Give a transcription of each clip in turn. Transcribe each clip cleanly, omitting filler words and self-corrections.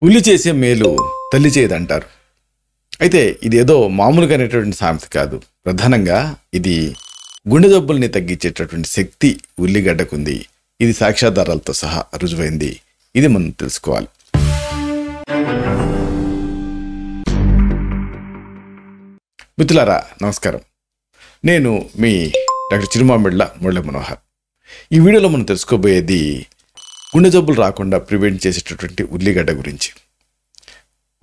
ఉల్లి చేసే మేలు తల్లి చేయదంటారు. అయితే ఇదేదో మామూలుగానేటువంటి సామెత కాదు. ప్రధానంగా ఇది గుండె జబ్బుల్ని తగ్గించేటటువంటి శక్తి ఉల్లిగడ్డకుంది. ఇది సాక్ష్యాధారాలతో సహా రుజువైంది. ఇది మనం తెలుసుకోవాలి. మిత్రులారా నమస్కారం. నేను మీ డాక్టర్ చిరుమామిళ్ళ మురళీ మనోహర్. ఈ వీడియోలో మనం తెలుసుకోబోయేది గుండె జబ్బులు రాకుండా ప్రివెంట్ చేసేటటువంటి ఉల్లిగడ్డ గురించి.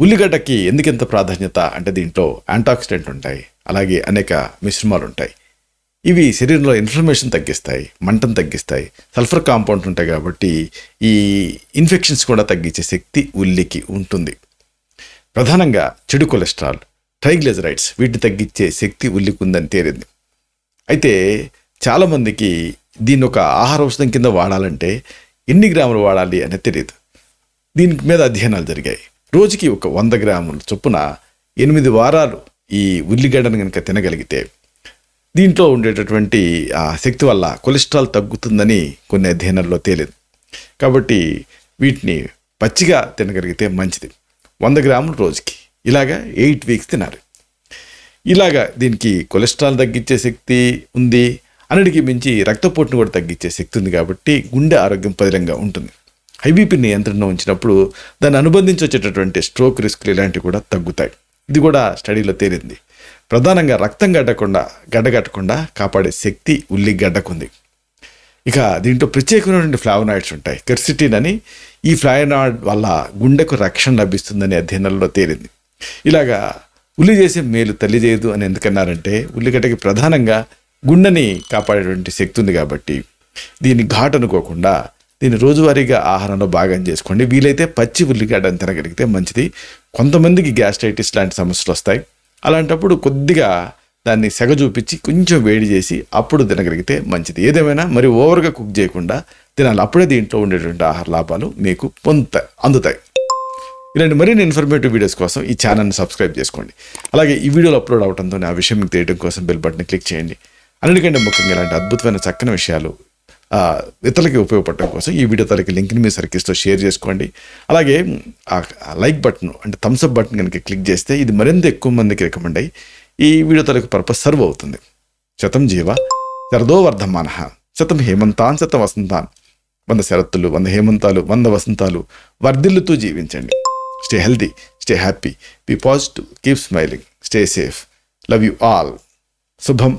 ఉల్లిగడ్డకి ఎందుకెంత ప్రాధాన్యత అంటే దీంట్లో యాంటాక్సిడెంట్ ఉంటాయి, అలాగే అనేక మిశ్రమాలు ఉంటాయి. ఇవి శరీరంలో ఇన్ఫ్లమేషన్ తగ్గిస్తాయి, మంటను తగ్గిస్తాయి, సల్ఫర్ కాంపౌండ్ ఉంటాయి. కాబట్టి ఈ ఇన్ఫెక్షన్స్ కూడా తగ్గించే శక్తి ఉల్లికి ఉంటుంది. ప్రధానంగా చెడు కొలెస్ట్రాల్, ట్రైగ్లిజరైడ్స్ వీటిని తగ్గించే శక్తి ఉల్లికి ఉందని తేలింది. అయితే చాలామందికి దీన్ని ఒక ఆహార ఔషధం కింద వాడాలంటే ఎన్ని గ్రాములు వాడాలి అనేది తెలియదు. దీని మీద అధ్యయనాలు జరిగాయి. రోజుకి ఒక 100 గ్రాముల చొప్పున 8 వారాలు ఈ ఉల్లిగడ్డను కనుక తినగలిగితే దీంట్లో ఉండేటటువంటి ఆ శక్తి వల్ల కొలెస్ట్రాల్ తగ్గుతుందని కొన్ని అధ్యయనాల్లో తేలింది. కాబట్టి వీటిని పచ్చిగా తినగలిగితే మంచిది. 100 గ్రాములు రోజుకి ఇలాగా 8 వీక్స్ తినాలి. ఇలాగా దీనికి కొలెస్ట్రాల్ తగ్గించే శక్తి ఉంది, అన్నిటికీ మించి రక్తపోటును కూడా తగ్గించే శక్తి ఉంది. కాబట్టి గుండె ఆరోగ్యం పదిలంగా ఉంటుంది. హైబీపీ నియంత్రణలో ఉంచినప్పుడు దాన్ని అనుబంధించి వచ్చేటటువంటి స్ట్రోక్ రిస్క్లు ఇలాంటివి కూడా తగ్గుతాయి. ఇది కూడా స్టడీలో తేలింది. ప్రధానంగా రక్తం గడ్డగట్టకుండా కాపాడే శక్తి ఉల్లిగడ్డకుంది. ఇక దీంట్లో ప్రత్యేకమైనటువంటి ఫ్లావనాయిడ్స్ ఉంటాయి. కెర్సిటిన్ అని. ఈ ఫ్లావనాయిడ్ వల్ల గుండెకు రక్షణ లభిస్తుందని అధ్యయనాల్లో తేలింది. ఇలాగా ఉల్లి చేసే మేలు తల్లి చేయదు అని ఎందుకన్నారంటే ఉల్లిగడ్డకి ప్రధానంగా గుండెని కాపాడేటువంటి శక్తి ఉంది. కాబట్టి దీన్ని ఘాటు అనుకోకుండా దీన్ని రోజువారీగా ఆహారంలో భాగం చేసుకోండి. వీలైతే పచ్చి ఉల్లిగడ్డను తినగలిగితే మంచిది. కొంతమందికి గ్యాస్ట్రైటిస్ లాంటి సమస్యలు వస్తాయి. అలాంటప్పుడు కొద్దిగా దాన్ని సెగ చూపించి కొంచెం వేడి చేసి అప్పుడు తినగలిగితే మంచిది. ఏదేమైనా మరి ఓవర్గా కుక్ చేయకుండా తినాలి. అప్పుడే దీంట్లో ఉండేటువంటి ఆహార లాభాలు మీకు అందుతాయి. ఇలాంటి మరిన్ని ఇన్ఫర్మేటివ్ వీడియోస్ కోసం ఈ ఛానల్ని సబ్స్క్రైబ్ చేసుకోండి. అలాగే ఈ వీడియోలో అప్లోడ్ అవడంతో ఆ విషయం మీకు తెలియడం కోసం బెల్ బటన్ క్లిక్ చేయండి. అన్నిటికంటే ముఖ్యంగా ఇలాంటి అద్భుతమైన చక్కని విషయాలు ఇతరులకి ఉపయోగపడటం కోసం ఈ వీడియో తలకి లింక్ని మీ సర్కిల్స్తో షేర్ చేసుకోండి. అలాగే ఆ లైక్ బటన్ అంటే థమ్స్అప్ బటన్ కనుక క్లిక్ చేస్తే ఇది మరింత ఎక్కువ మందికి రికమెండ్ అయ్యి ఈ వీడియో తలకి పర్పస్ సర్వ్ అవుతుంది. శతం జీవ శరదో వర్ధమాన, శతం హేమంతాన్ శతం వసంతాన్. 100 శరత్తులు, 100 హేమంతాలు, 100 వసంతాలు వర్ధిల్లుతూ జీవించండి. Stay healthy, stay happy, be positive, keep smiling, stay safe. Love you all. శుభం.